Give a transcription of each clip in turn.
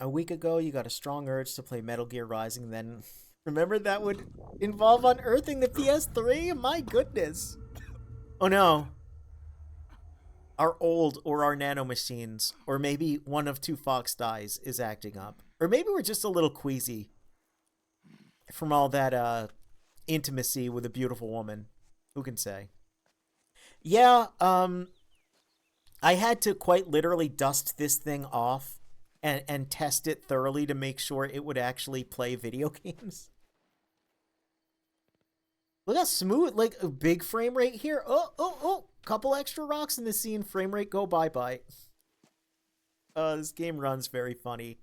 A week ago, you got a strong urge to play Metal Gear Rising, then remember that would involve unearthing the PS3? My goodness. Oh no. Our old or our nano machines, or maybe one of two Fox dies, is acting up. Or maybe we're just a little queasy from all that intimacy with a beautiful woman. Who can say? Yeah, I had to quite literally dust this thing off and test it thoroughly to make sure it would actually play video games. Look how smooth, like a big frame rate here. Oh, couple extra rocks in the scene, frame rate go bye-bye. This game runs very funny.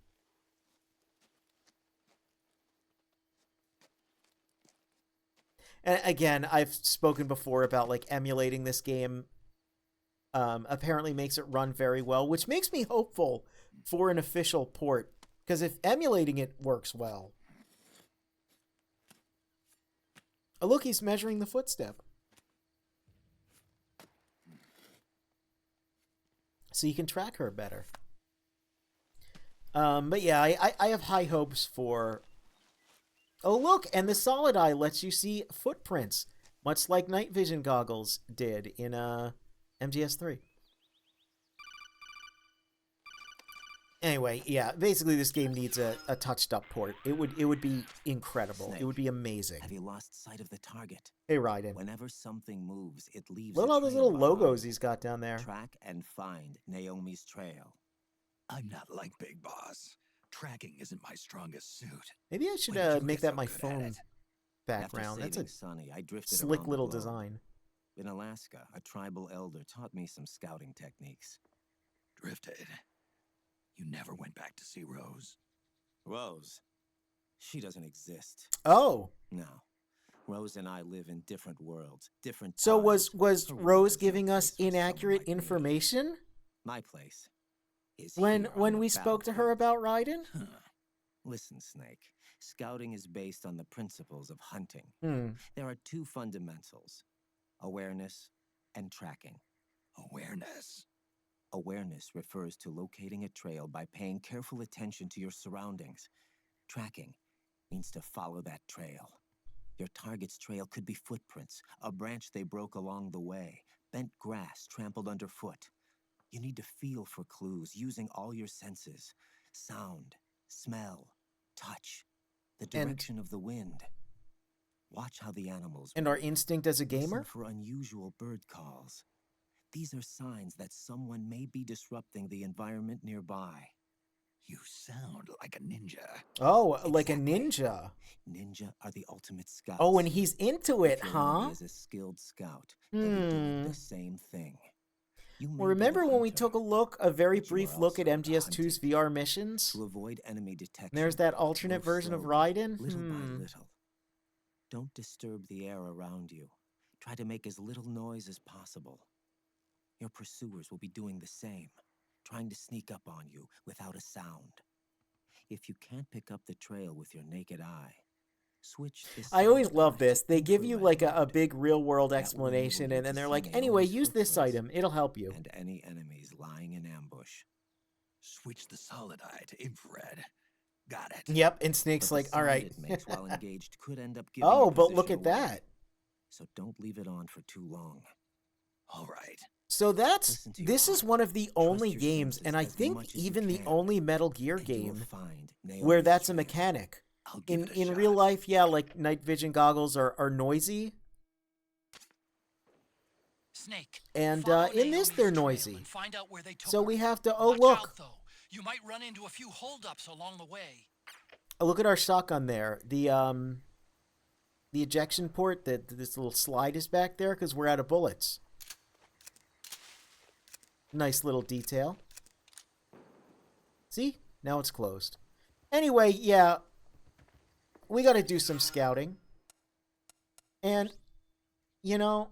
And again, I've spoken before about like emulating this game. Apparently makes it run very well, which makes me hopeful for an official port. Because if emulating it works well. Oh, look, he's measuring the footstep. So you can track her better. But yeah, I have high hopes for... Oh, look, and the solid eye lets you see footprints, much like night vision goggles did in MGS3. Anyway, yeah, basically this game needs a touched up port. It would be incredible. Snake, it would be amazing. Have you lost sight of the target? Hey, Raiden. Whenever something moves, it leaves Look at a all those trail little logos behind. he's got down there. Track and find Naomi's trail. I'm not like Big Boss. Tracking isn't my strongest suit. Maybe I should When did you make get that so my good at phone it? background. After That's saving a Sonny, I drifted slick around the little globe. design. In Alaska, a tribal elder taught me some scouting techniques. Drifted. You never went back to see Rose. Rose. She doesn't exist. Oh, No. Rose and I live in different worlds, different so times. was Her world Rose is no giving us place for someone inaccurate like me. information My place is when here on the we spoke to her battlefield. about Raiden? Huh. Listen, Snake. Scouting is based on the principles of hunting. Hmm. There are two fundamentals: awareness and tracking. Awareness. Awareness refers to locating a trail by paying careful attention to your surroundings. Tracking means to follow that trail. Your target's trail could be footprints, a branch they broke along the way, bent grass trampled underfoot. You need to feel for clues using all your senses: sound, smell, touch, the direction of the wind. Watch how the animals And our move. instinct as a Listen gamer? for unusual bird calls. These are signs that someone may be disrupting the environment nearby. You sound like a ninja. Oh, like a Exactly. ninja. Ninja are the ultimate scouts. Oh, and he's into it, If your huh? enemy is a skilled scout, they'll be doing Hmm. the same thing. You may Well, be the remember when we hunter. took a very but you brief are look at also the MGS2's hunted. VR missions? To avoid enemy detection, And there's that alternate move version of slowly, Raiden? little by Hmm. little. Don't disturb the air around you. Try to make as little noise as possible. Your pursuers will be doing the same, trying to sneak up on you without a sound. If you can't pick up the trail with your naked eye, switch the I always solid love eye this. to They give you like infrared a mode. big real world That will explanation, enable you and then to they're see like, anyway, Naomi's use this footprints item. It'll help you. and any enemies lying in ambush. Switch the solid eye to infrared. Got it. Yep, and But Snake's the like, all sound right. it makes while engaged could end up giving Oh, your but look position at away. that. So don't leave it on for too long. All right. So that's Listen to your this is heart. one of the Trust only your games, senses and I as think much as you even the can, only Metal Gear and you will game find where Naomi's that's a trail. mechanic. I'll give it a In shot. real life, yeah, like night vision goggles are noisy, Snake. and follow in this Naomi's they're trail noisy. and find out where they took So her. we have to. Oh, Watch look! out, though. You might run into a few holdups along the way. Oh, look at our shotgun there. The ejection port. That this little slide is back there because we're out of bullets. Nice little detail. See? Now it's closed. Anyway, yeah. We got to do some scouting. And, you know,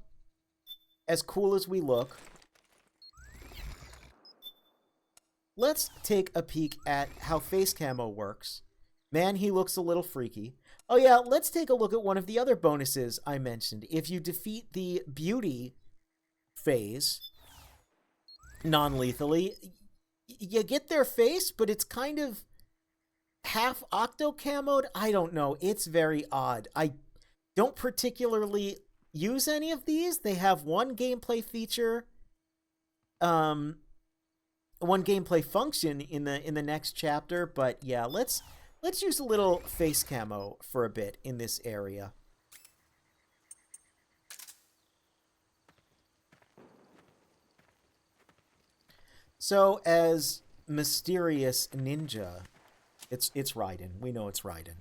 as cool as we look, let's take a peek at how face camo works. Man, he looks a little freaky. Oh yeah, let's take a look at one of the other bonuses I mentioned. If you defeat the beauty phase non-lethally, you get their face, but it's kind of half octo camoed? I don't know. It's very odd. I don't particularly use any of these. They have one gameplay feature, one gameplay function in the next chapter, but yeah, let's use a little face camo for a bit in this area. So as mysterious ninja, it's Raiden. We know it's Raiden.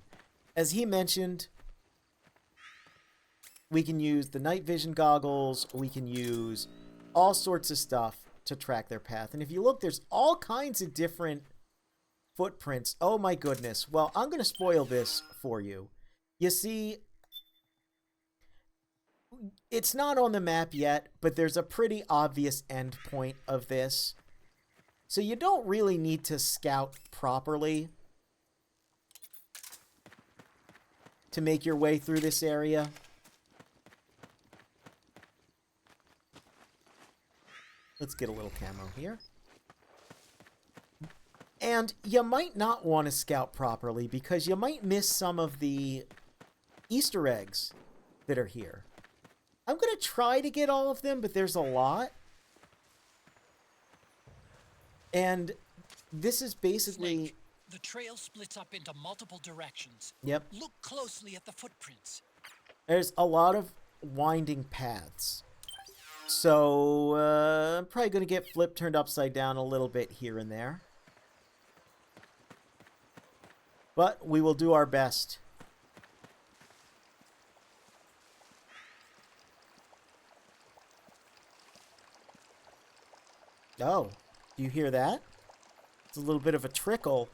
As he mentioned, we can use the night vision goggles, we can use all sorts of stuff to track their path. And if you look, there's all kinds of different footprints. Oh my goodness. Well, I'm going to spoil this for you. You see, it's not on the map yet, but there's a pretty obvious end point of this. So you don't really need to scout properly to make your way through this area. Let's get a little camo here. And you might not want to scout properly because you might miss some of the Easter eggs that are here. I'm going to try to get all of them, but there's a lot. And this is basically... Snake, the trail splits up into multiple directions. Yep. Look closely at the footprints. There's a lot of winding paths. So, I'm probably going to get Flip turned upside down a little bit here and there. But we will do our best. Oh, do you hear that? It's a little bit of a trickle.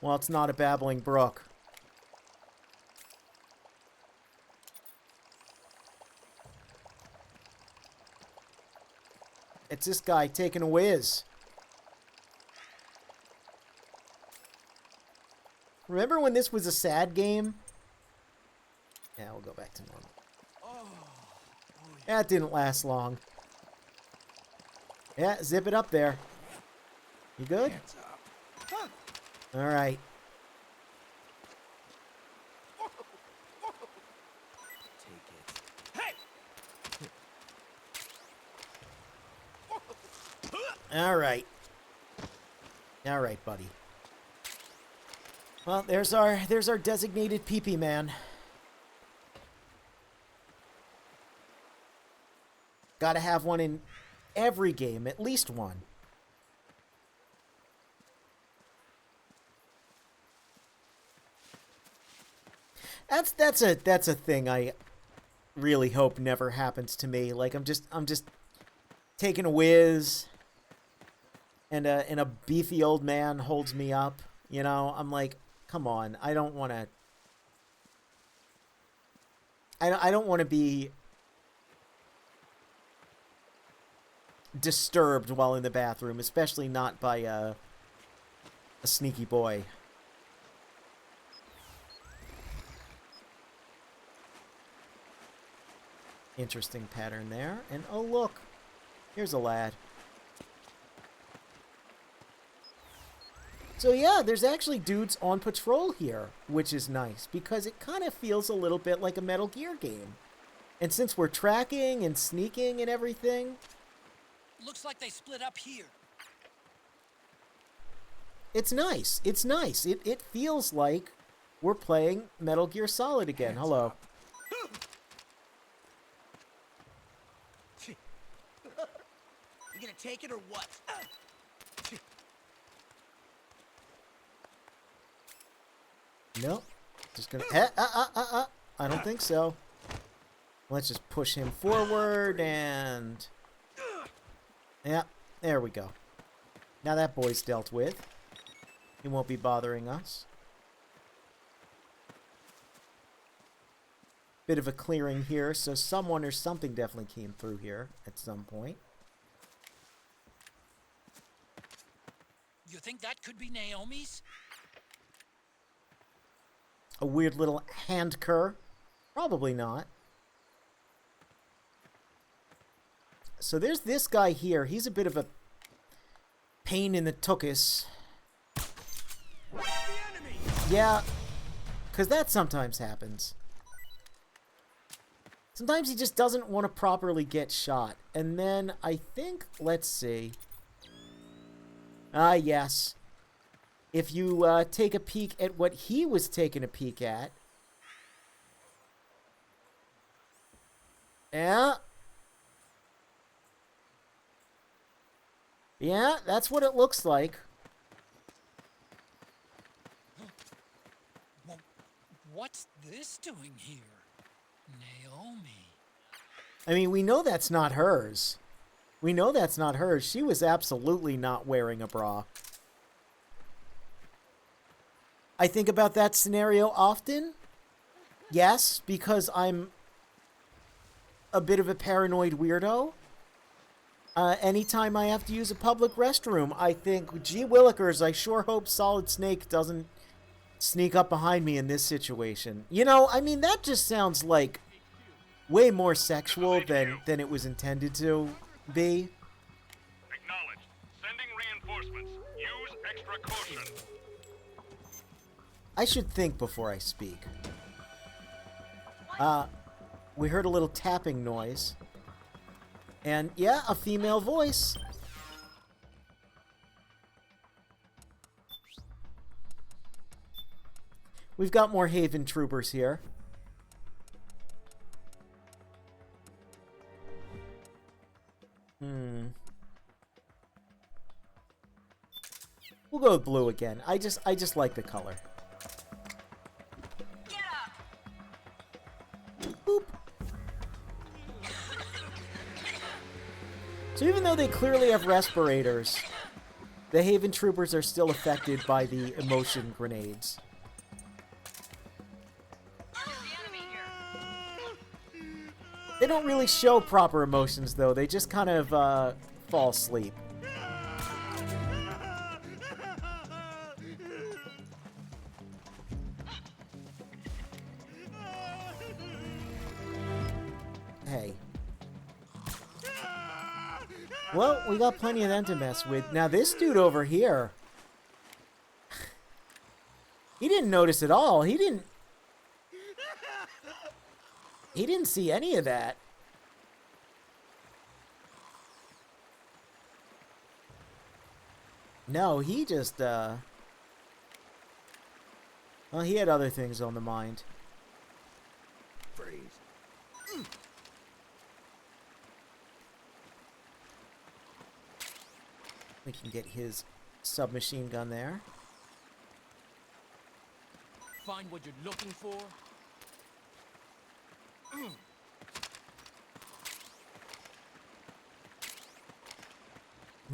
Well, it's not a babbling brook. It's this guy taking a whiz. Remember when this was a sad game? Yeah, we'll go back to normal. That didn't last long. Yeah, zip it up there. You good? All right. All right. All right, buddy. Well, there's our designated pee-pee man. Gotta have one in every game, at least one. That's a thing I really hope never happens to me. Like I'm just taking a whiz, and a beefy old man holds me up. You know, I'm like, come on, I don't want to. I don't want to be disturbed while in the bathroom, especially not by a sneaky boy. Interesting pattern there. And oh look, here's a lad. So yeah, there's actually dudes on patrol here, which is nice because it kind of feels a little bit like a Metal Gear game. And since we're tracking and sneaking and everything, Looks like they split up here. it's nice. It's nice. It feels like we're playing Metal Gear Solid again. Hello. You gonna take it or what? Nope. Just gonna... I don't think so. Let's just push him forward and... Yeah, there we go. Now that boy's dealt with. He won't be bothering us. Bit of a clearing here, so someone or something definitely came through here at some point. You think that could be Naomi's? A weird little hand cur. Probably not. So there's this guy here. He's a bit of a pain in the tuchus. The enemy! Yeah, because that sometimes happens. Sometimes he just doesn't want to properly get shot. And then I think, let's see. Ah, yes. If you take a peek at what he was taking a peek at. Yeah. Yeah, that's what it looks like. What's this doing here? Naomi. I mean, we know that's not hers. We know that's not hers. She was absolutely not wearing a bra. I think about that scenario often. Yes, because I'm a bit of a paranoid weirdo. Anytime I have to use a public restroom, I think, gee willikers, I sure hope Solid Snake doesn't sneak up behind me in this situation. You know, I mean, that just sounds like way more sexual than it was intended to be. Acknowledged. Sending reinforcements. Use extra caution. I should think before I speak. We heard a little tapping noise. And, yeah, a female voice. We've got more Haven troopers here. We'll go with blue again. I just like the color. Get up. Boop. So even though they clearly have respirators, the Haven troopers are still affected by the emotion grenades. There's the enemy here. They don't really show proper emotions, though. They just kind of fall asleep. Hey. Well, we got plenty of them to mess with. Now, this dude over here... He didn't notice at all. He didn't see any of that. No, he just, well, he had other things on the mind. Freeze. We can get his submachine gun there. Find what you're looking for?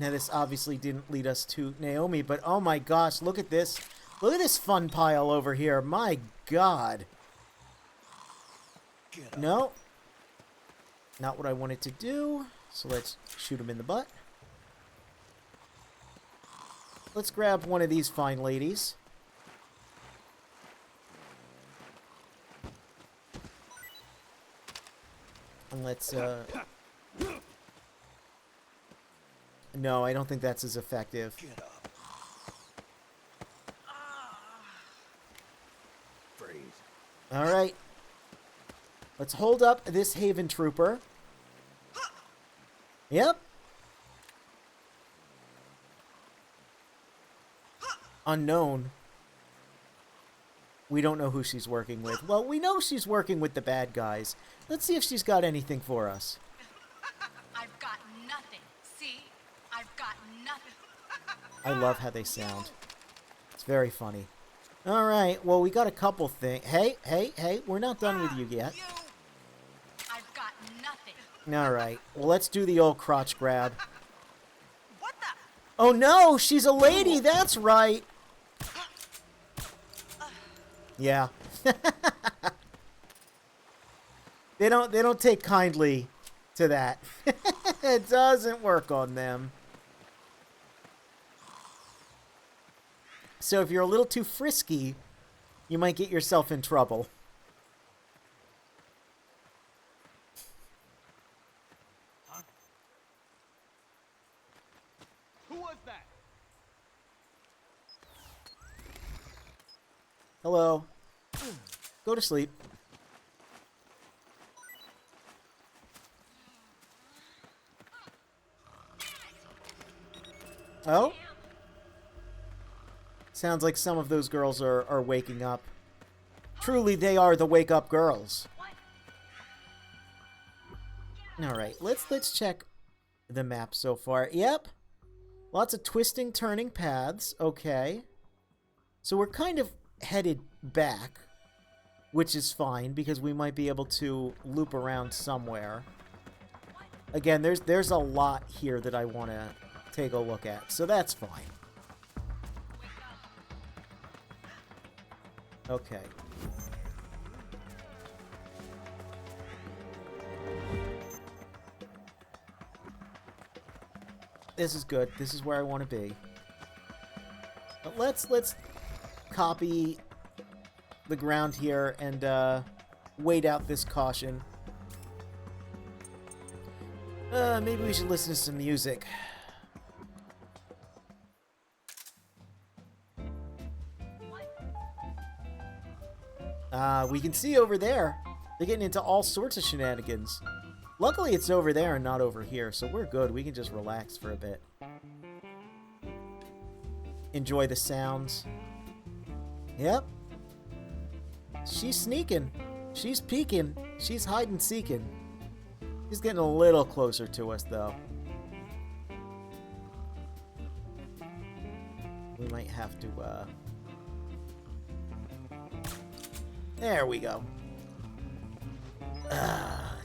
Now, this obviously didn't lead us to Naomi, but oh my gosh, look at this. Look at this fun pile over here. My God. No. Not what I wanted to do. So let's shoot him in the butt. Let's grab one of these fine ladies. And let's, No, I don't think that's as effective. Get up. Freeze. Alright. Let's hold up this Haven trooper. Yep. Unknown. We don't know who she's working with. Well, we know she's working with the bad guys. Let's see if she's got anything for us. I've got nothing. See? I've got nothing. I love how they sound. It's very funny. Alright, well, we got a couple things. Hey, we're not done with you yet. You. I've got nothing. Alright, well, let's do the old crotch grab. What the? Oh no, she's a lady, that's right. Yeah. They don't take kindly to that. It doesn't work on them. So if you're a little too frisky, you might get yourself in trouble. Who was that? Hello. Go to sleep. Oh? Sounds like some of those girls are waking up. Truly, they are the wake-up girls. Alright, let's check the map so far. Yep. Lots of twisting, turning paths. Okay. So we're kind of headed back, which is fine, because we might be able to loop around somewhere. Again, there's a lot here that I want to take a look at, so that's fine. Okay. This is good. This is where I want to be. But let's copy the ground here and wait out this caution. Maybe we should listen to some music. We can see over there. They're getting into all sorts of shenanigans. Luckily, it's over there and not over here, so we're good. We can just relax for a bit. Enjoy the sounds. Yep. She's sneaking. She's peeking. She's hide-and-seeking. She's getting a little closer to us, though. We might have to, There we go.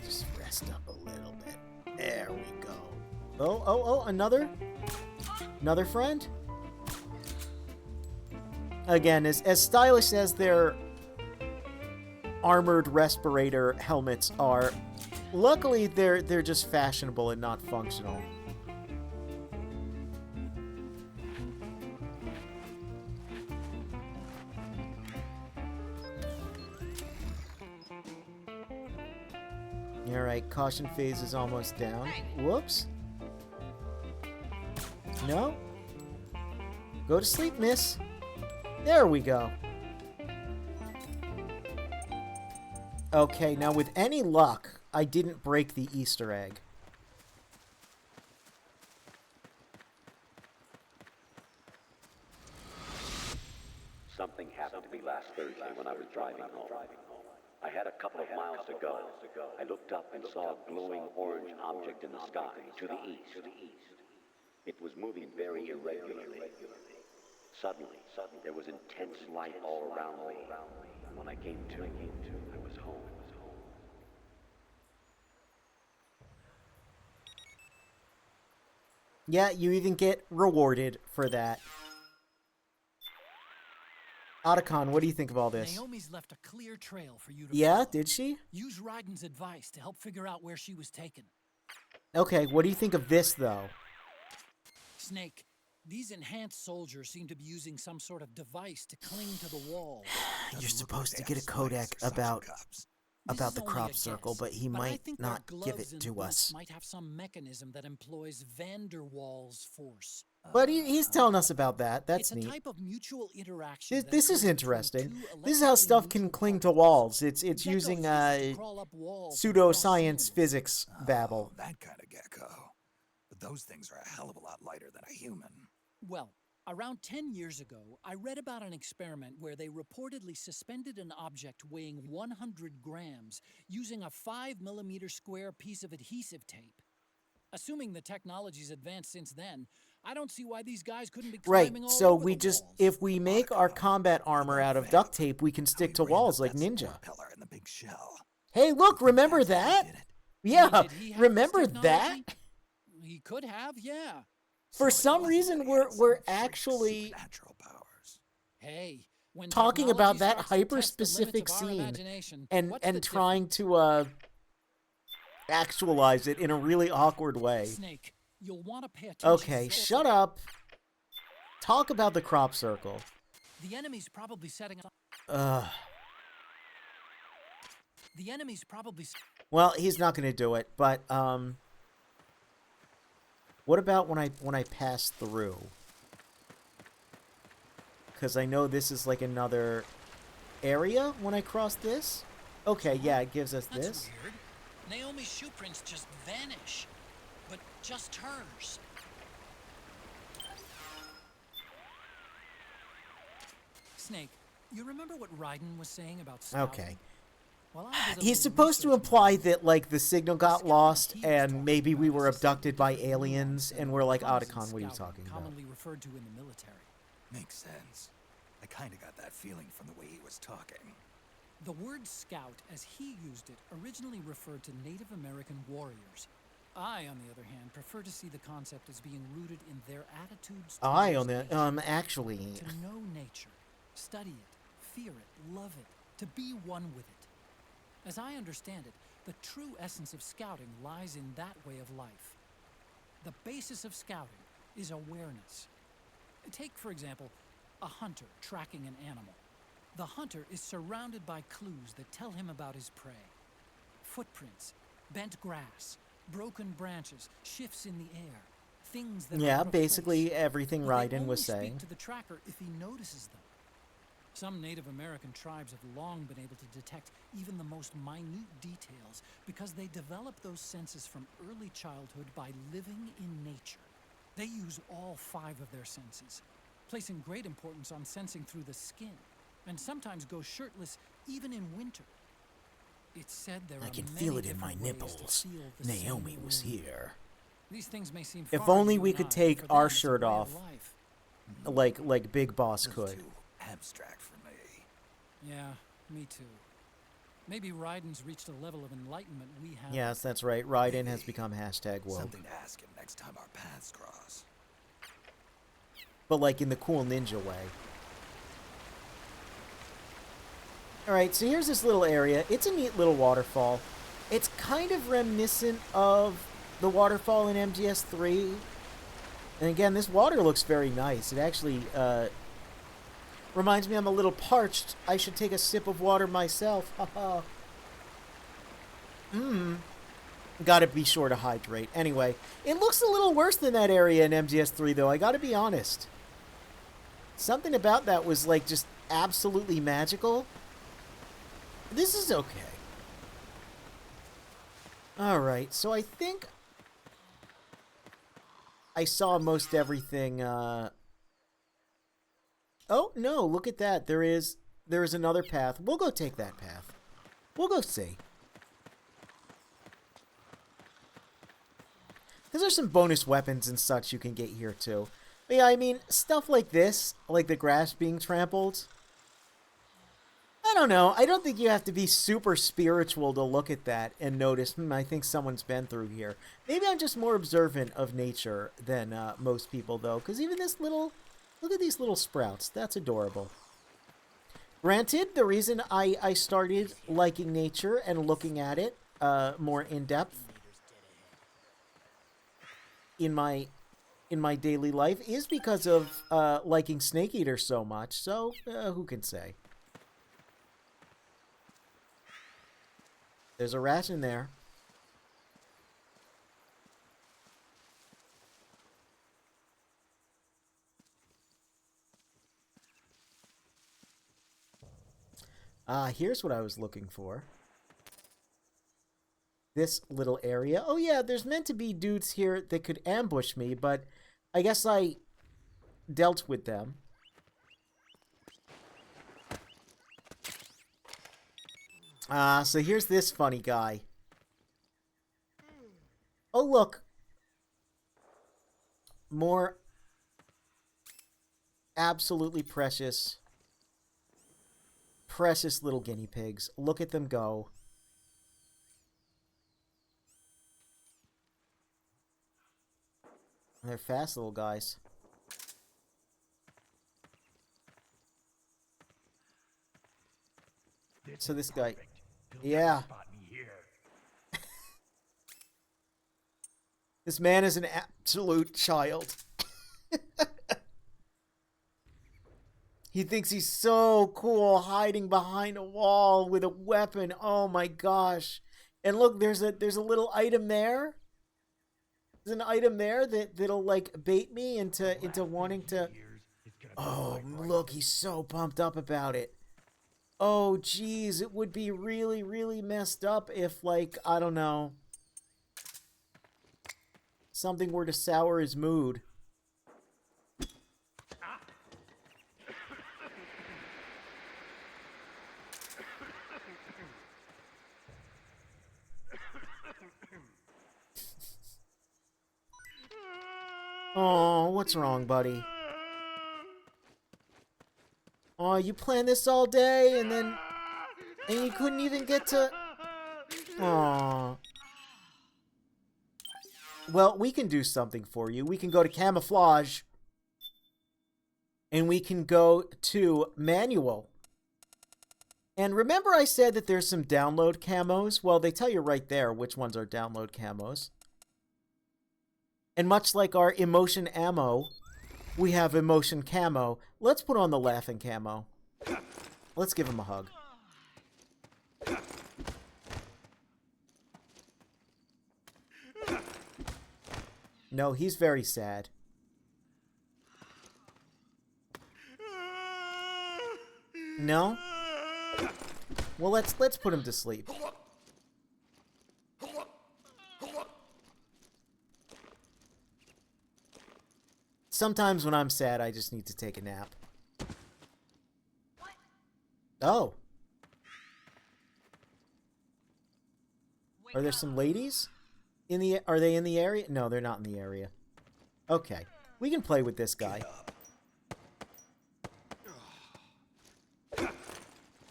Just rest up a little bit. There we go. Oh, another friend? Again, as stylish as their armored respirator helmets are, luckily they're just fashionable and not functional. Alright, caution phase is almost down. Whoops. No? Go to sleep, miss. There we go. Okay, now with any luck, I didn't break the Easter egg. Something happened to me last Thursday when I was driving home. I had a couple of miles to go. I looked up and saw a glowing orange object in the sky to the east. It was moving very irregularly. Suddenly, there was intense light all around me. When I came to, I was home. Yeah, you even get rewarded for that. Otacon, what do you think of all this? Naomi's left a clear trail for you to Yeah, follow. did she? Use Ryden's advice to help figure out where she was taken. Okay, what do you think of this, though? Snake, these enhanced soldiers seem to be using some sort of device to cling to the walls. You're supposed to get a codec about This is the only crop a circle, guess, but he I might think their not give gloves it and to boots us. might have some mechanism that employs van der Waals force. But he's telling us about that. That's It's a neat. type of mutual interaction. This is that occurs between interesting. two This is how stuff can electrically cling to neutral walls. particles. It's Geckos using use it to crawl up walls and cross pseudoscience ceilings. physics babble. That kind of gecko. But those things are a hell of a lot lighter than a human. Well, around 10 years ago, I read about an experiment where they reportedly suspended an object weighing 100 grams using a 5mm square piece of adhesive tape. Assuming the technology's advanced since then, I don't see why these guys couldn't be Right, climbing all so over we the just, walls. if we make our combat armor out of duct tape, we can stick to walls like Ninja. Pillar in the big shell. Hey, look, remember that? Yeah, Did he have this remember technology? that? He could have, yeah. For So it some wasn't reason, that he had we're some freak actually supernatural powers. Hey, when talking about technology that starts to test the limits hyper-specific of our scene imagination, what's the and trying to actualize it in a really awkward way. Snake, you'll want to pay attention. Okay, shut up. Talk about the crop circle. The enemy's probably setting up. Ugh. The enemy's probably. Well, he's not going to do it, but what about when I pass through? Because I know this is like another area when I cross this? Okay, yeah, it gives us That's this. weird. Naomi's shoe prints just vanish. But just hers. Snake, you remember what Raiden was saying about scouting? Okay. Well, I did a He's little supposed to research imply myself. that, like, the signal got scouting lost he was and talking maybe we about were is a slightly abducted by different aliens nuance than and the we're like, reconnaissance Otacon, what are you scouting talking about? commonly referred to in the military. Makes sense. I kinda got that feeling from the way he was talking. The word scout, as he used it, originally referred to Native American warriors. I, on the other hand, prefer to see the concept as being rooted in their attitudes I, towards on the, nature. actually, To know nature, study it, fear it, love it, to be one with it. As I understand it, the true essence of scouting lies in that way of life. The basis of scouting is awareness. Take, for example, a hunter tracking an animal. The hunter is surrounded by clues that tell him about his prey. Footprints, bent grass, broken branches, shifts in the air, things that yeah, are out of basically place. everything But they Raiden only was speak saying. to the tracker if he notices them. Some Native American tribes have long been able to detect even the most minute details because they develop those senses from early childhood by living in nature. They use all 5 of their senses, placing great importance on sensing through the skin, and sometimes go shirtless even in winter. It's said there I are can many feel it in my different ways to nipples. feel the Naomi same was wind. here. These things may seem If far to only you we and could I, take but for our them, it's a shirt way of off. life. Like Big Boss Little could. too abstract for me. Yeah, me too. Maybe Raiden's reached a level of enlightenment we haven't. Yes, that's right. Raiden has become hashtag woke. Something to ask him next time our paths cross. But like in the cool ninja way. Alright, so here's this little area. It's a neat little waterfall. It's kind of reminiscent of the waterfall in MGS3. And again, this water looks very nice. It actually reminds me I'm a little parched. I should take a sip of water myself. Haha. Gotta be sure to hydrate. Anyway, it looks a little worse than that area in MGS3, though. I gotta be honest. Something about that was, like, just absolutely magical. This is okay. Alright, so I think I saw most everything. Oh, no, look at that. There is another path. We'll go take that path. We'll go see. There's some bonus weapons and such you can get here, too. But yeah, I mean, stuff like this, like the grass being trampled, I don't know. I don't think you have to be super spiritual to look at that and notice, I think someone's been through here. Maybe I'm just more observant of nature than most people, though, because even this little... Look at these little sprouts. That's adorable. Granted, the reason I started liking nature and looking at it more in depth in my daily life is because of liking Snake Eater so much. So who can say? There's a rat in there. Here's what I was looking for. This little area. Oh yeah, there's meant to be dudes here that could ambush me, but I guess I dealt with them. So here's this funny guy. Oh, look. More absolutely precious little guinea pigs. Look at them go. They're fast little guys. So this guy... Yeah. This man is an absolute child. He thinks he's so cool hiding behind a wall with a weapon. Oh my gosh. And look, there's a little item there. There's an item there that'll like bait me into wanting to... Oh, look, he's so pumped up about it. Oh, geez, it would be really, really messed up if, like, I don't know, something were to sour his mood. Oh, what's wrong, buddy? Oh, you planned this all day, and you couldn't even get to... Aw. Well, we can do something for you. We can go to camouflage. And we can go to manual. And remember I said that there's some download camos? Well, they tell you right there which ones are download camos. And much like our emotion ammo, we have emotion camo. Let's put on the laughing camo. Let's give him a hug. No, he's very sad. No? Well, let's put him to sleep. Sometimes when I'm sad, I just need to take a nap. Oh. Are there some ladies? Are they in the area? No, they're not in the area. Okay. We can play with this guy.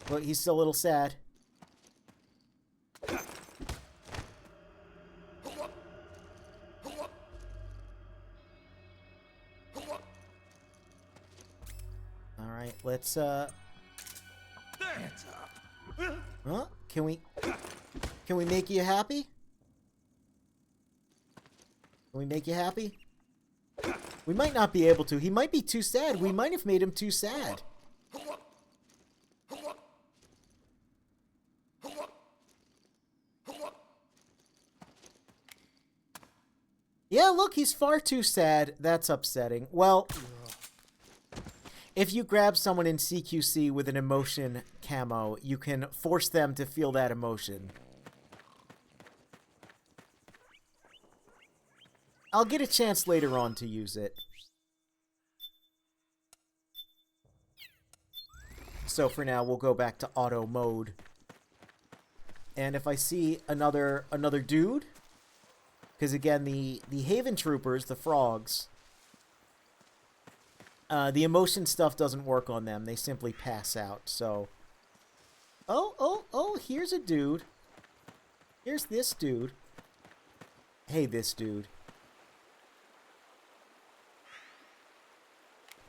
Well, he's still a little sad. Alright, let's, Huh? Can we make you happy? Can we make you happy? We might not be able to. He might be too sad. We might have made him too sad. Yeah, look, he's far too sad. That's upsetting. Well, if you grab someone in CQC with an emotion camo, you can force them to feel that emotion. I'll get a chance later on to use it. So for now, we'll go back to auto mode. And if I see another dude, because again, the Haven Troopers, the frogs, the emotion stuff doesn't work on them. They simply pass out, so... Oh, here's a dude. Here's this dude. Hey, this dude.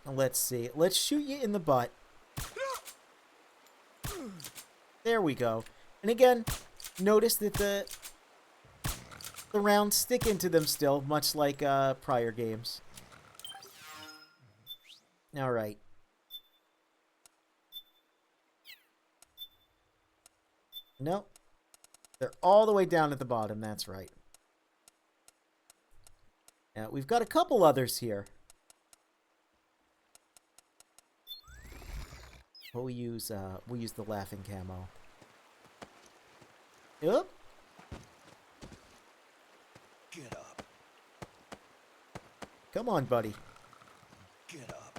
Let's see. Let's shoot you in the butt. There we go. And again, notice that the rounds stick into them still, much like prior games. Alright. Nope. They're all the way down at the bottom, that's right. Now, we've got a couple others here. We'll use the laughing camo. Oop. Get up. Come on, buddy. Get up.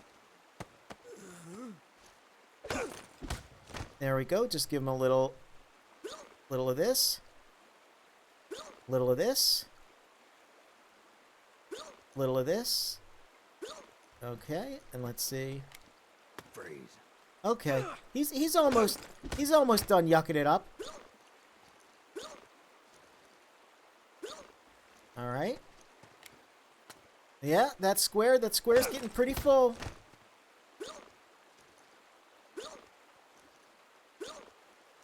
There we go. Just give him a little of this. Little of this. Little of this. Okay, and let's see. Freeze. Okay, he's almost done yucking it up. All right. Yeah, that square's getting pretty full.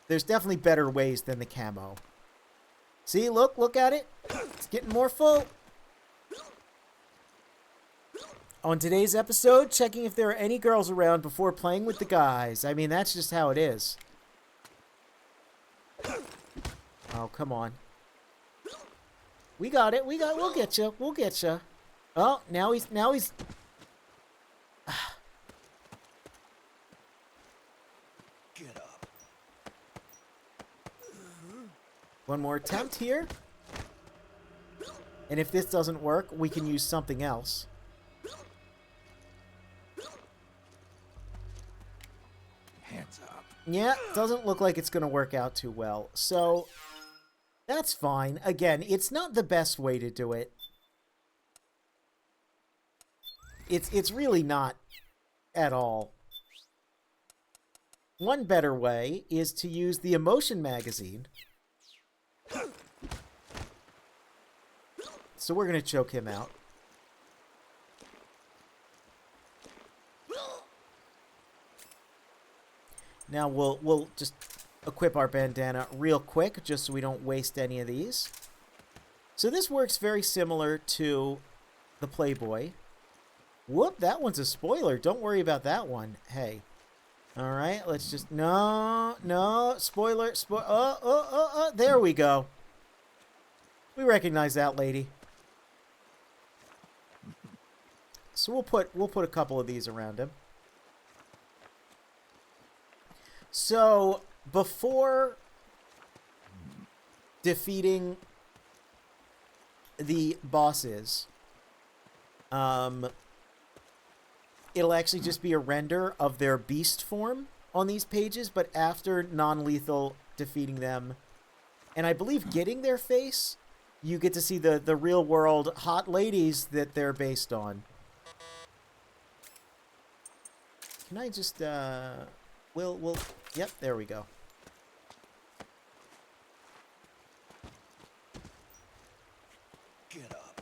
There's definitely better ways than the camo. See, look at it. It's getting more full. On today's episode, checking if there are any girls around before playing with the guys. I mean, that's just how it is. Oh, come on. We got it. We'll get you. We'll get you. Oh, now he's Get up. One more attempt here. And if this doesn't work, we can use something else. Hands up. Yeah, doesn't look like it's going to work out too well. So, that's fine. Again, it's not the best way to do it. It's really not at all. One better way is to use the emotion magazine. So we're going to choke him out. Now we'll just equip our bandana real quick, just so we don't waste any of these. So this works very similar to the Playboy. Whoop, that one's a spoiler. Don't worry about that one. Hey. Alright, let's just... No, spoiler, there we go. We recognize that lady. So we'll put a couple of these around him. So, before defeating the bosses, it'll actually just be a render of their beast form on these pages, but after non-lethal defeating them, and I believe getting their face, you get to see the real-world hot ladies that they're based on. Can I just, yep, there we go. Get up.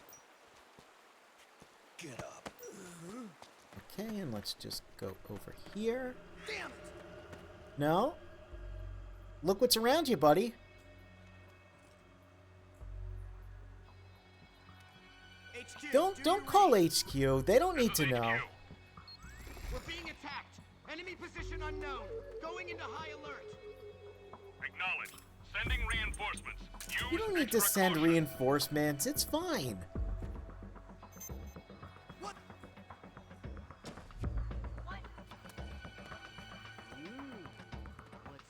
Get up. Okay, and let's just go over here. Damn it! No? Look what's around you, buddy. HQ, Don't call HQ. They don't need to know. We're being attacked. Enemy position unknown. Going into high alert. Acknowledged. Sending reinforcements. Use You don't need to extra send caution. reinforcements. It's fine. What? What? What's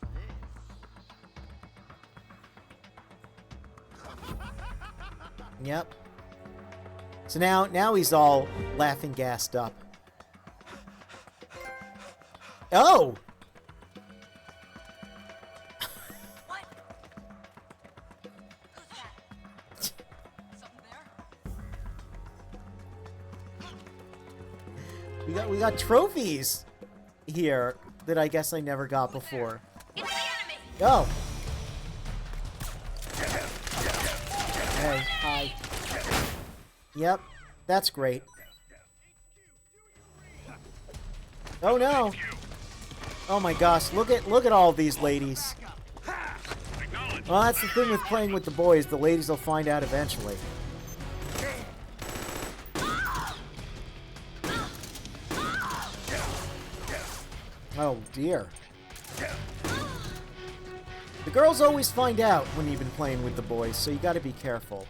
this? Yep. So now he's all laughing gassed up. Oh! What? Who's that? Something there? We got trophies here that I guess I never got before. It's the enemy! Oh. Hey, hi. Yep, that's great. Oh no. Oh my gosh, look at all these ladies. Acknowledged. Well, that's the thing with playing with the boys. The ladies will find out eventually. Oh dear. The girls always find out when you've been playing with the boys, so you gotta be careful.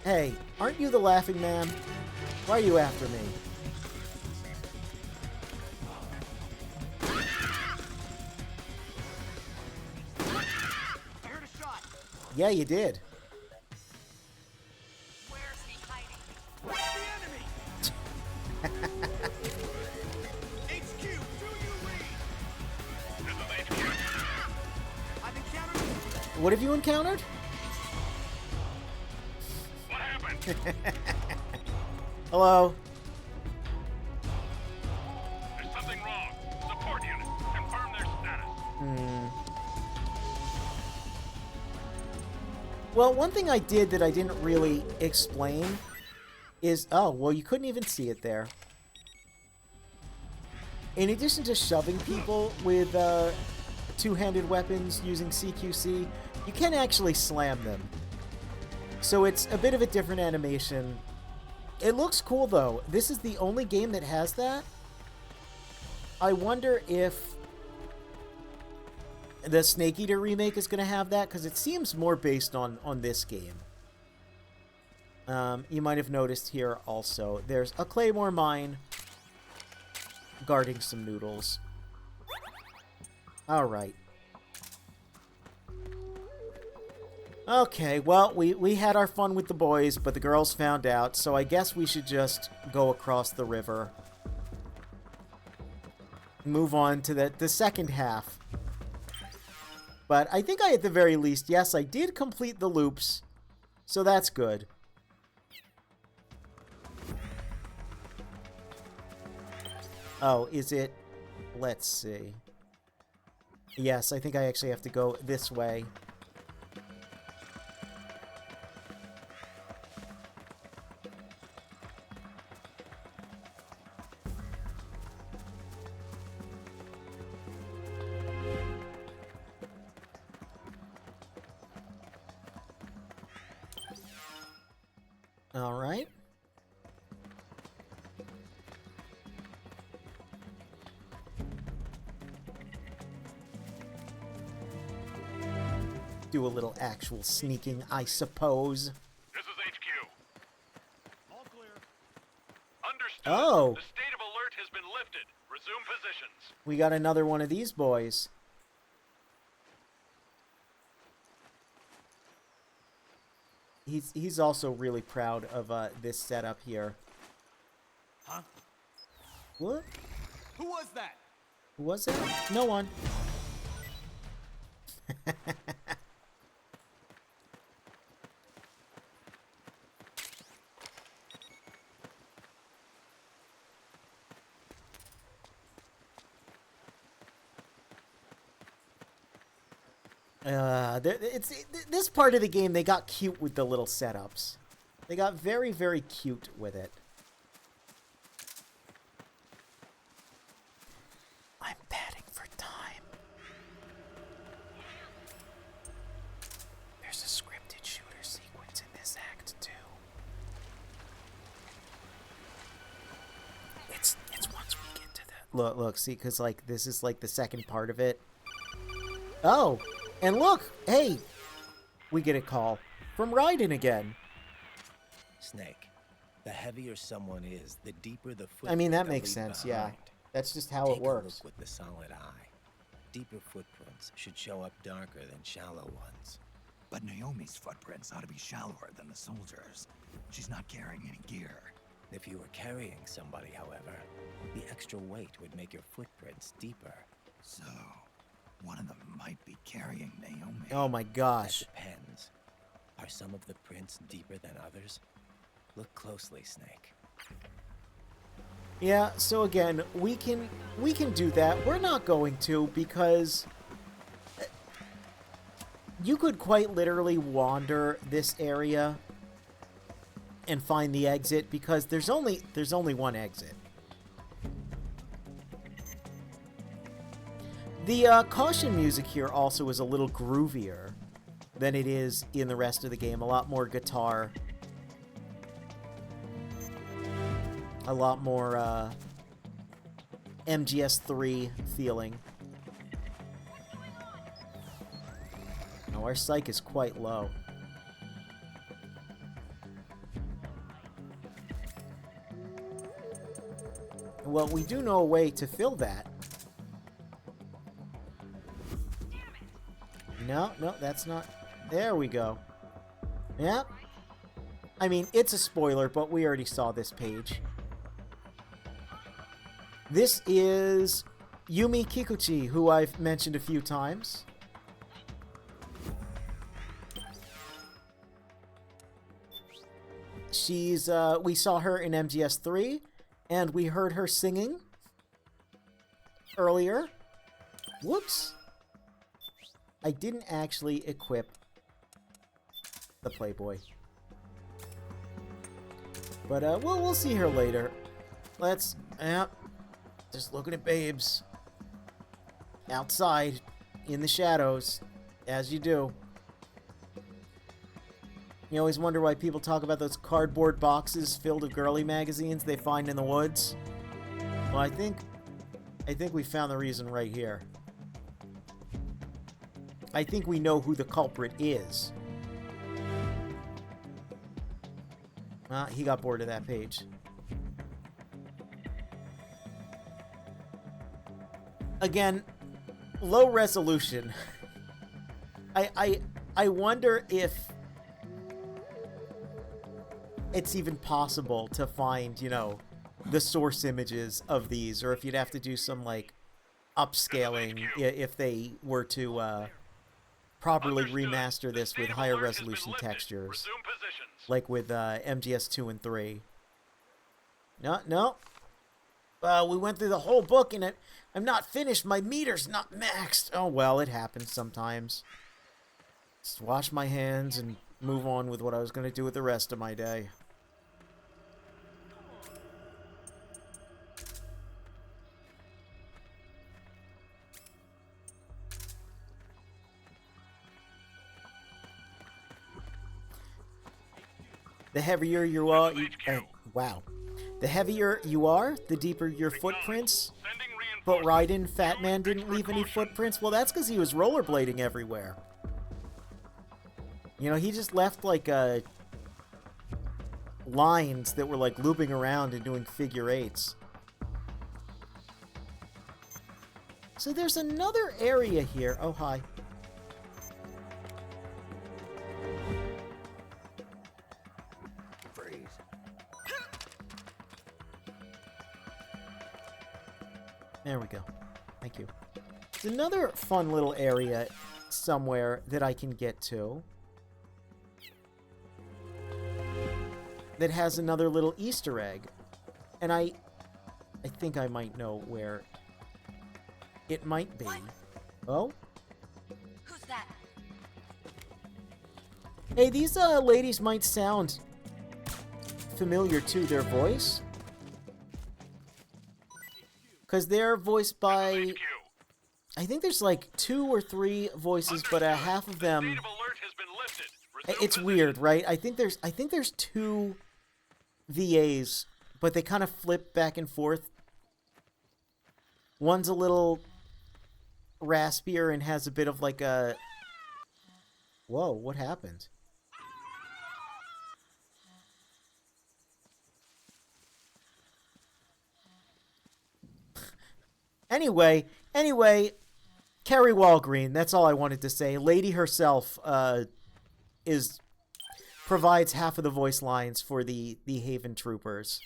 Hey, aren't you the laughing man? Why are you after me? I heard a shot. Yeah, you did. Where's he hiding? Where's the enemy? HQ, do you read? This is HQ. I've encountered. What have you encountered? What happened? Hello? There's something wrong. Support unit. Confirm their status. Well, one thing I did that I didn't really explain is... Oh, well, you couldn't even see it there. In addition to shoving people with two-handed weapons using CQC, you can actually slam them. So it's a bit of a different animation. It looks cool, though. This is the only game that has that. I wonder if the Snake Eater remake is going to have that, because it seems more based on this game. You might have noticed here also, there's a Claymore mine guarding some noodles. Alright. Okay, well, we had our fun with the boys, but the girls found out, so I guess we should just go across the river. Move on to the second half. But I think at the very least, yes, I did complete the loops, so that's good. Oh, is it? Let's see. Yes, I think I actually have to go this way. All right. Do a little actual sneaking, I suppose. This is HQ. All clear. Understood. Oh. The state of alert has been lifted. Resume positions. We got another one of these boys. He's also really proud of this setup here. Huh? What? Who was that? Who was it? No one. This part of the game, they got cute with the little setups. They got very, very cute with it. I'm batting for time. There's a scripted shooter sequence in this act too. It's once we get to the look, see, because like this is like the second part of it. Oh. And look, hey, we get a call from Raiden again. Snake, the heavier someone is, the deeper the footprint. I mean, that they'll makes leave sense, yeah. behind. That's just how Take it a works. look with the solid eye. Deeper footprints should show up darker than shallow ones. But Naomi's footprints ought to be shallower than the soldiers. She's not carrying any gear. If you were carrying somebody, however, the extra weight would make your footprints deeper. So, one of them might be carrying Naomi. Oh my That gosh. depends. Are some of the prints deeper than others? Look closely, Snake. Yeah, so again, we can do that. We're not going to because you could quite literally wander this area and find the exit because there's only one exit. The caution music here also is a little groovier than it is in the rest of the game. A lot more guitar. A lot more MGS3 feeling. Now our psych is quite low. Well, we do know a way to fill that. No, that's not. There we go. Yeah. I mean, it's a spoiler, but we already saw this page. This is Yumi Kikuchi, who I've mentioned a few times. She's, we saw her in MGS3, and we heard her singing earlier. Whoops. I didn't actually equip the Playboy. But, we'll see her later. Let's, just looking at babes. Outside, in the shadows, as you do. You always wonder why people talk about those cardboard boxes filled with girly magazines they find in the woods. Well, I think we found the reason right here. I think we know who the culprit is. He got bored of that page. Again, low resolution. I I wonder if it's even possible to find, you know, the source images of these, or if you'd have to do some, like, upscaling if they were to properly remaster this with higher resolution textures, like with MGS 2 and 3. No. We went through the whole book and I'm not finished. My meter's not maxed. Oh, well, it happens sometimes. Just wash my hands and move on with what I was going to do with the rest of my day. The heavier you are, wow. The heavier you are, the deeper your footprints. But Raiden, Fat Man, didn't leave any footprints. Well, that's because he was rollerblading everywhere. You know, he just left, like, lines that were, like, looping around and doing figure eights. So there's another area here. Oh, hi. There we go. Thank you. There's another fun little area somewhere that I can get to that has another little Easter egg. And I think I might know where it might be. What? Oh? Who's that? Hey, these ladies might sound familiar to their voice. Because they're voiced by, I think there's like 2 or 3 voices, but half of them, it's weird, right? I think there's 2 VAs, but they kind of flip back and forth. One's a little raspier and has a bit of like a, whoa, what happened? Anyway, Carrie Walgreen, that's all I wanted to say. Lady herself provides half of the voice lines for the Haven Troopers.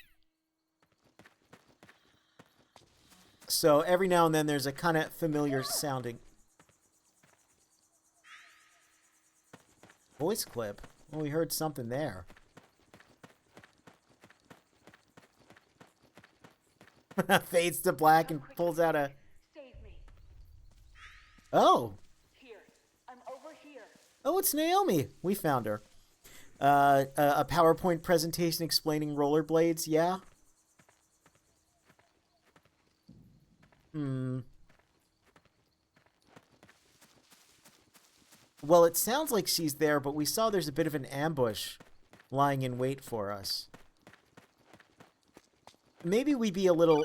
So every now and then there's a kind of familiar sounding voice clip. Well, we heard something there. Fades to black and pulls out a... Save me. Oh. Here. I'm over here. Oh, it's Naomi. We found her. A PowerPoint presentation explaining rollerblades, yeah? Well, it sounds like she's there, but we saw there's a bit of an ambush lying in wait for us. Maybe we'd be a little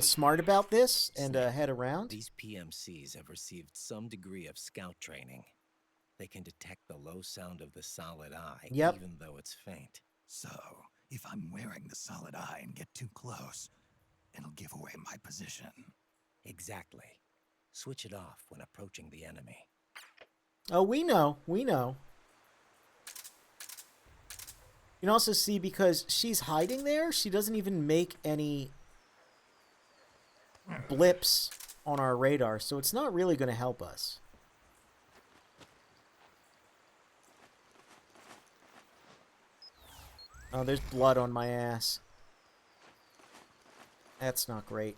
smart about this and head around. These PMCs have received some degree of scout training. They can detect the low sound of the solid eye, Yep. even though it's faint. So, if I'm wearing the solid eye and get too close, it'll give away my position. Exactly. Switch it off when approaching the enemy. Oh, we know. You can also see because she's hiding there, she doesn't even make any blips on our radar, so it's not really going to help us. Oh, there's blood on my ass. That's not great.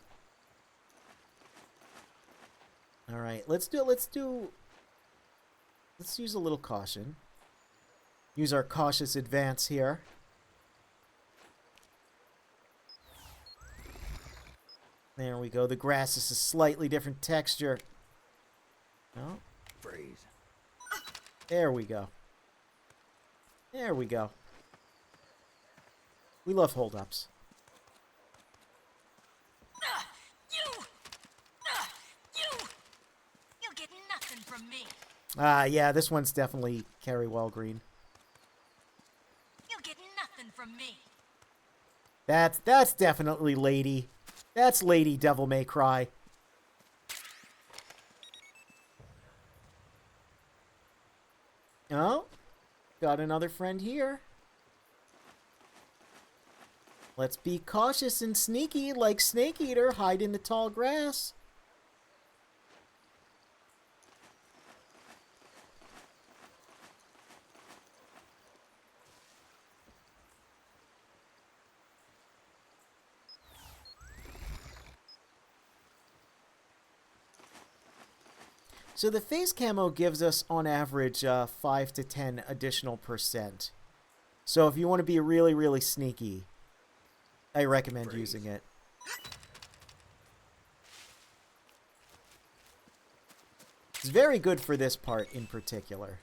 All right, let's use a little caution. Use our cautious advance here. There we go. The grass is a slightly different texture. No. Freeze. There we go. There we go. We love hold-ups. You'll get nothing from me. Yeah, this one's definitely Carrie Walgreen. You'll get nothing from me. That's definitely Lady. That's Lady Devil May Cry. Oh, got another friend here. Let's be cautious and sneaky like Snake Eater. Hide in the tall grass. So the face camo gives us, on average, 5 to 10 additional %. So if you want to be really, really sneaky, I recommend using it. It's very good for this part in particular.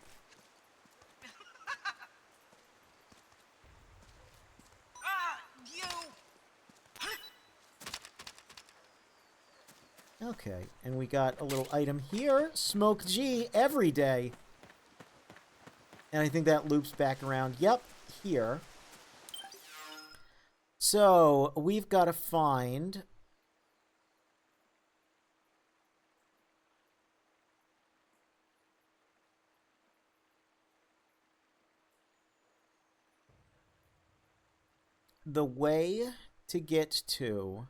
Okay, and we got a little item here. Smoke G every day. And I think that loops back around. Yep, here. So, we've got to find... the way to get to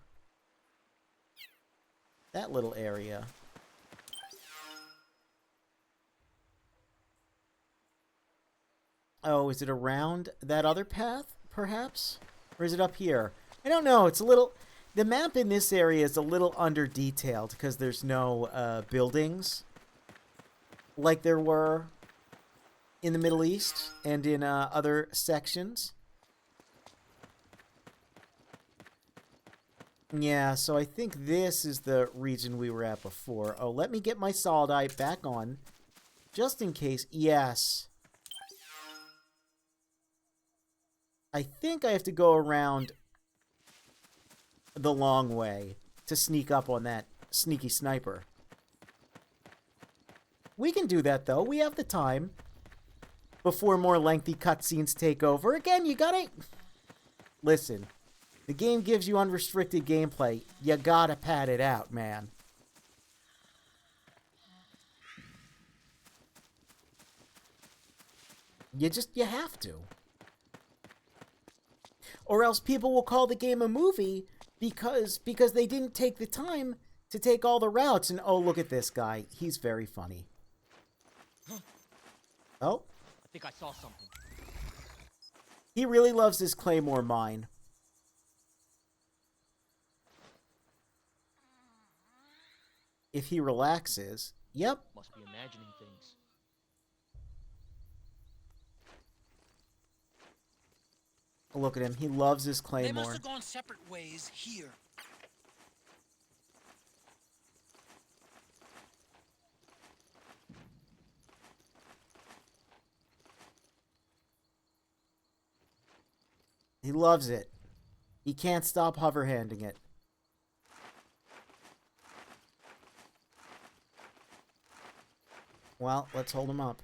that little area. Oh, is it around that other path, perhaps? Or is it up here? I don't know. It's a little... the map in this area is a little under-detailed because there's no buildings like there were in the Middle East and in other sections. Yeah, so I think this is the region we were at before. Oh, let me get my Solidite back on. Just in case. Yes. I think I have to go around the long way to sneak up on that sneaky sniper. We can do that, though. We have the time. Before more lengthy cutscenes take over. Again, you gotta... listen. The game gives you unrestricted gameplay. You gotta pad it out, man. You have to. Or else people will call the game a movie because they didn't take the time to take all the routes. And, oh, look at this guy. He's very funny. Oh. I think I saw something. He really loves his Claymore mine. If he relaxes. Yep. Must be imagining things. Look at him. He loves his Claymore. They must have gone separate ways here. He loves it. He can't stop hoverhanding it. Well, let's hold him up.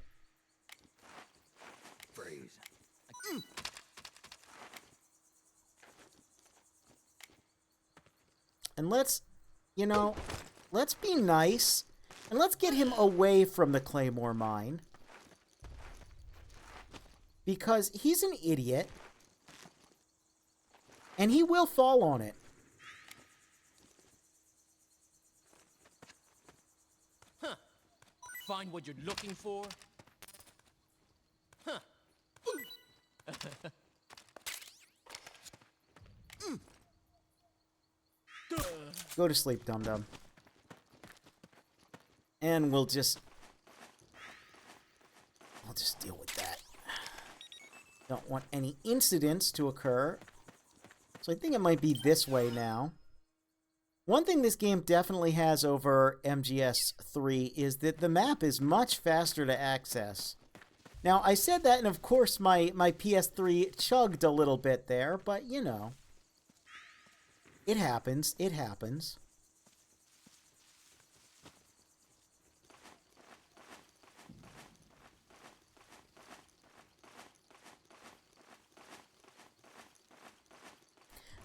Freeze. And let's, you know, let's be nice. And let's get him away from the Claymore mine. Because he's an idiot. And he will fall on it. Huh. Find what you're looking for? Huh. Go to sleep, dum-dum. And we'll just deal with that. Don't want any incidents to occur. So I think it might be this way now. One thing this game definitely has over MGS3 is that the map is much faster to access. Now, I said that, and of course my PS3 chugged a little bit there, but, you know. It happens. It happens.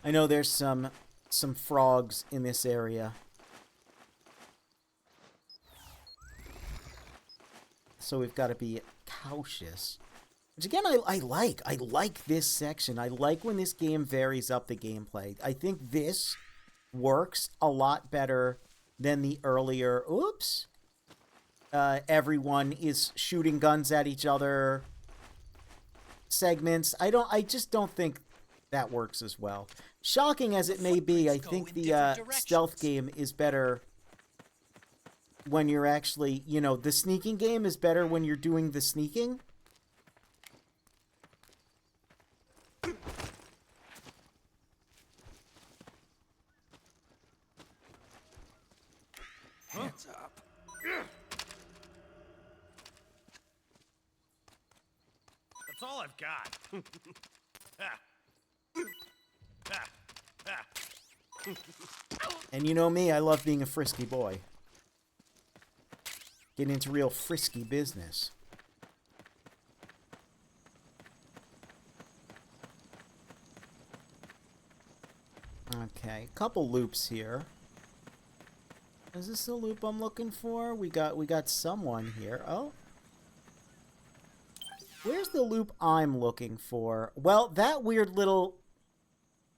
I know there's some frogs in this area. So we've got to be cautious. Which again, I like. I like this section. I like when this game varies up the gameplay. I think this works a lot better than the earlier, oops, everyone is shooting guns at each other segments. I just don't think that works as well. Shocking as it may be, I think the stealth game is better when you're actually, you know, the sneaking game is better when you're doing the sneaking. Hands up. That's all I've got. And you know me, I love being a frisky boy. Get into real frisky business. Okay, couple loops here. Is this the loop I'm looking for? We got someone here. Oh. Where's the loop I'm looking for? Well, that weird little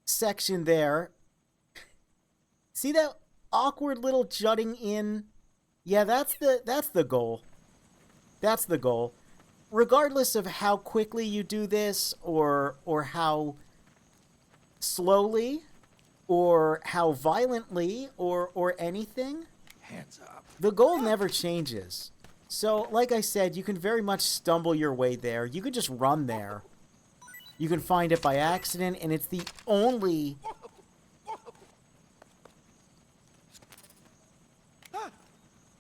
section there. See that awkward little jutting in? Yeah, that's the goal. That's the goal. Regardless of how quickly you do this or how slowly or how violently or anything, Hands up. the goal never changes. So, like I said, you can very much stumble your way there. You could just run there. You can find it by accident, and it's the only...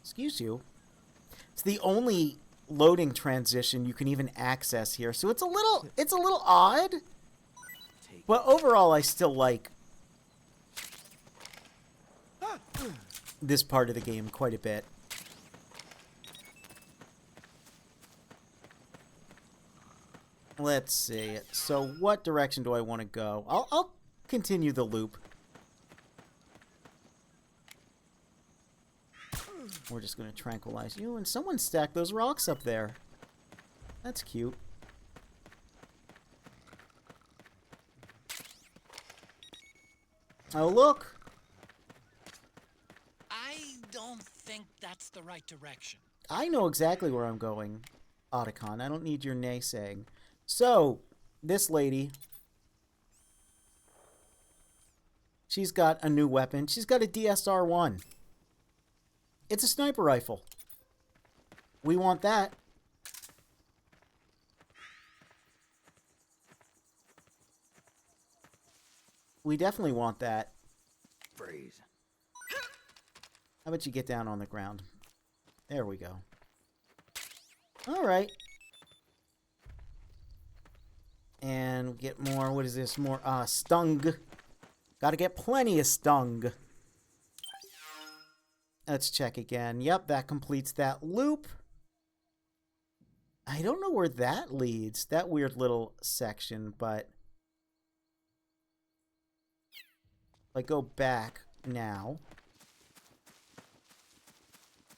Excuse you. It's the only loading transition you can even access here. So it's a little odd. But overall, I still like this part of the game quite a bit. Let's see. So what direction do I want to go? I'll continue the loop. We're just going to tranquilize you. And someone stacked those rocks up there. That's cute. Oh, look. I don't think that's the right direction. I know exactly where I'm going, Otacon. I don't need your naysaying. So, this lady, she's got a new weapon. She's got a DSR-1. It's a sniper rifle. We want that. We definitely want that. Freeze. How about you get down on the ground? There we go. Alright. And get more, what is this? More, stung. Gotta get plenty of stung. Let's check again. Yep, that completes that loop. I don't know where that leads. That weird little section, but... if I go back now,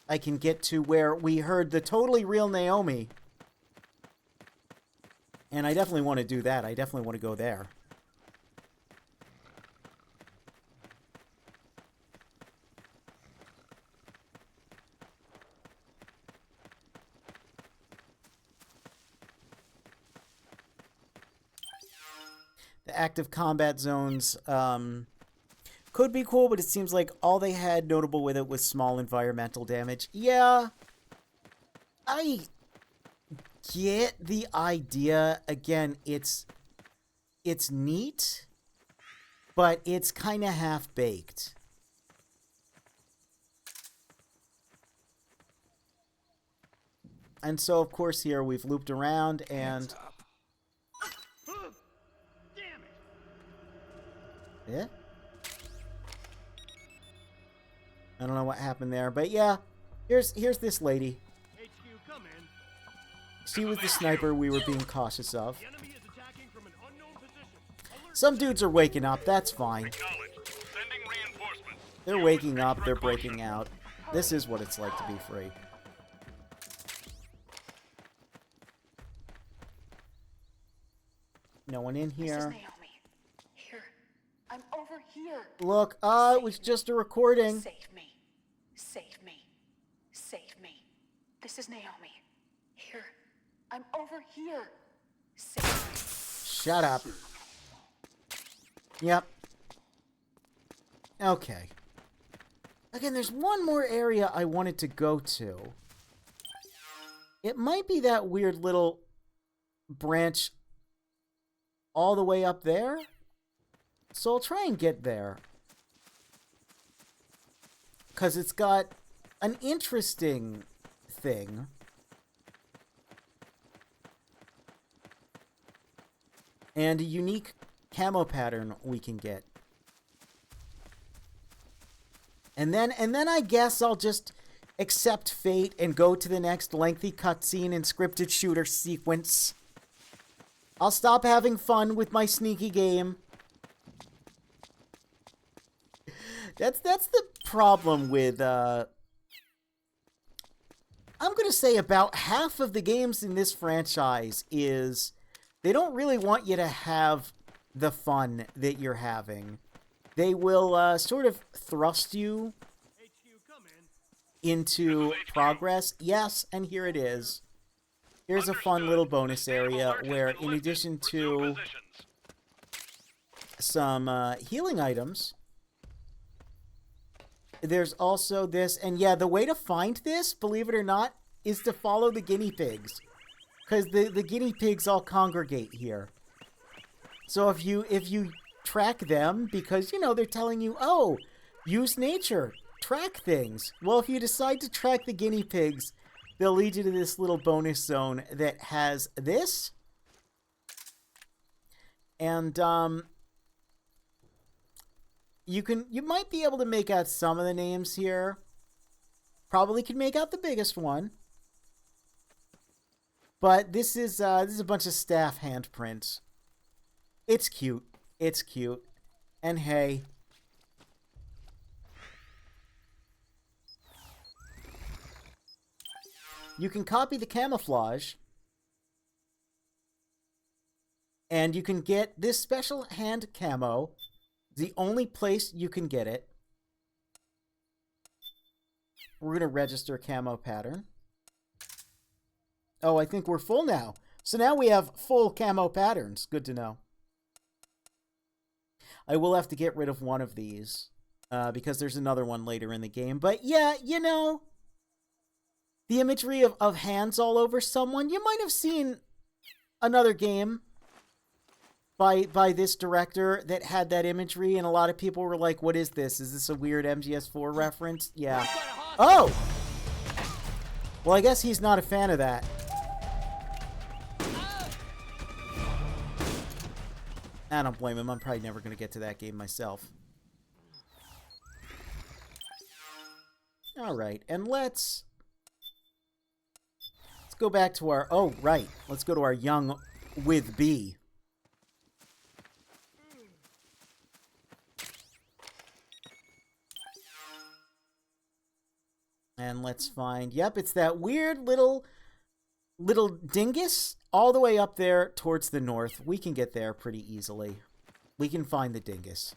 I can get to where we heard the totally real Naomi. And I definitely want to do that. I definitely want to go there. The active combat zones could be cool, but it seems like all they had notable with it was small environmental damage. Yeah, I get the idea. Again, it's neat, but it's kind of half-baked. And so, of course, here we've looped around and... yeah? I don't know what happened there, but yeah, here's this lady. HQ, come in. She was the sniper we were being cautious of. The enemy is attacking from an unknown position. Alert. Some dudes are waking up, that's fine. Acknowledged. Sending reinforcements. They're waking up, they're breaking out. This is what it's like to be free. No one in This is here. Naomi. Here. I'm over here. Look, it was just a recording. Save me. Save me. Save me. This is Naomi. Here. I'm over here. Save me. Shut up. Yep. Okay. Again, there's one more area I wanted to go to. It might be that weird little branch all the way up there. So I'll try and get there. Because it's got an interesting thing. And a unique camo pattern we can get. And then I guess I'll just accept fate and go to the next lengthy cutscene and scripted shooter sequence. I'll stop having fun with my sneaky game. That's the problem with, I'm gonna say about half of the games in this franchise is they don't really want you to have the fun that you're having. They will sort of thrust you into progress. Yes, and here it is. Here's a fun little bonus area where, in addition to some healing items, there's also this. And yeah, the way to find this, believe it or not, is to follow the guinea pigs. Because the guinea pigs all congregate here. So if you track them, because, you know, they're telling you, oh, use nature, track things. Well, if you decide to track the guinea pigs, they'll lead you to this little bonus zone that has this. And, you might be able to make out some of the names here. Probably can make out the biggest one. But this is a bunch of staff handprints. It's cute. It's cute. And hey, you can copy the camouflage, and you can get this special hand camo. The only place you can get it. We're going to register camo pattern. Oh, I think we're full now. So now we have full camo patterns. Good to know. I will have to get rid of one of these because there's another one later in the game. But yeah, you know, the imagery of hands all over someone. You might have seen another game by this director that had that imagery, and a lot of people were like, what is this? Is this a weird MGS4 reference? Yeah. Oh! Well, I guess he's not a fan of that. I don't blame him. I'm probably never going to get to that game myself. Alright, and let's go back to our... Oh, right. Let's go to our young with B. And let's find... Yep, it's that weird little dingus all the way up there towards the north. We can get there pretty easily. We can find the dingus.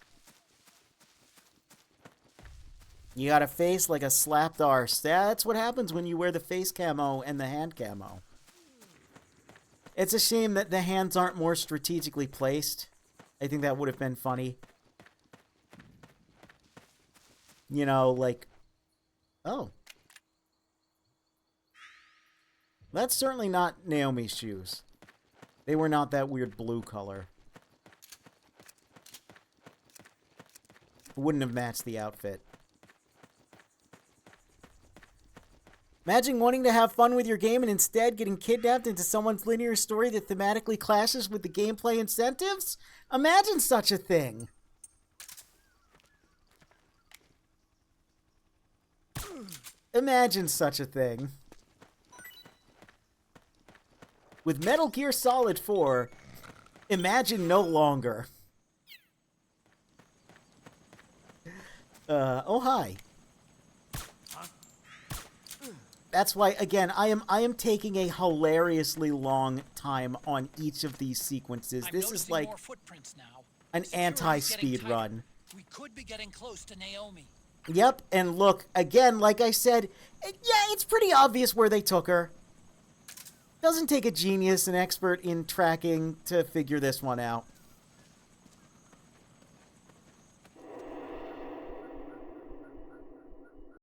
You got a face like a slapped arse. That's what happens when you wear the face camo and the hand camo. It's a shame that the hands aren't more strategically placed. I think that would have been funny. You know, like... Oh. That's certainly not Naomi's shoes. They were not that weird blue color. Wouldn't have matched the outfit. Imagine wanting to have fun with your game and instead getting kidnapped into someone's linear story that thematically clashes with the gameplay incentives? Imagine such a thing! Imagine such a thing. With Metal Gear Solid 4, imagine no longer. Oh, hi. That's why, again, I am taking a hilariously long time on each of these sequences. I'm This is noticing like more footprints now. an Security's anti-speed getting tighter. run. We could be getting close to Naomi. Yep, and look, again, like I said, yeah, it's pretty obvious where they took her. Doesn't take a genius, an expert in tracking, to figure this one out.